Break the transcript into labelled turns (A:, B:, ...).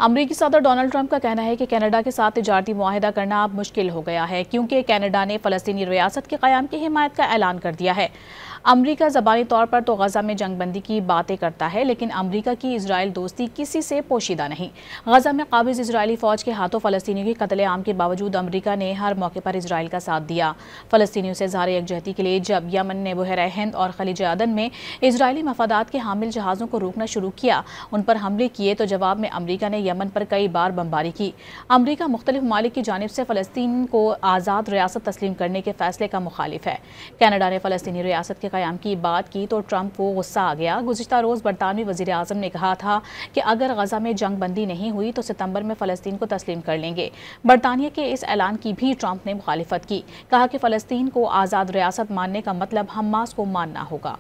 A: अमरीकी सदर Donald Trump का कहना है कि कनाडा के साथ तिजारती मुआहिदा करना अब मुश्किल हो गया है क्योंकि कनाडा ने फ़लस्तीनी रियासत के क़याम की हिमायत का ऐलान कर दिया है। अमरीका ज़बानी तौर पर तो गज़ा में जंगबंदी की बातें करता है, लेकिन अमरीका की इजराइल दोस्ती किसी से पोशीदा नहीं। गज़ा में काबिज़ इजरायली फ़ौज के हाथों फ़लस्तीनियों की कत्ले-आम के बावजूद अमरीका ने हर मौके पर इजराइल का साथ दिया। फ़लस्तीनियों से ज़ाहिर यकजहती के लिए जब यमन ने बहरा हिंद और खलीज अदन में इजरायली मफादात के हामिल जहाज़ों को रोकना शुरू किया, उन पर हमले किए, तो जवाब में अमरीका ने यमन पर कई बार बमबारी की। अमरीका मुख्तलिफ ममालिक की जानिब से फ़लस्तीन को आज़ाद रियासत तस्लीम करने के फैसले का मुखालिफ है। कनाडा ने फ़लस्तीनी रियासत के क़याम की बात की तो ट्रंप को गुस्सा आ गया। गुज़िश्ता रोज़ बरतानवी वज़ीर आज़म ने कहा था कि अगर गज़ा में जंग बंदी नहीं हुई तो सितंबर में फ़लस्तीन को तस्लीम कर लेंगे। बरतानिया के इस ऐलान की भी ट्रंप ने मुखालिफत की, कहा कि फ़लस्तीन को आज़ाद रियासत मानने का मतलब हमास को मानना होगा।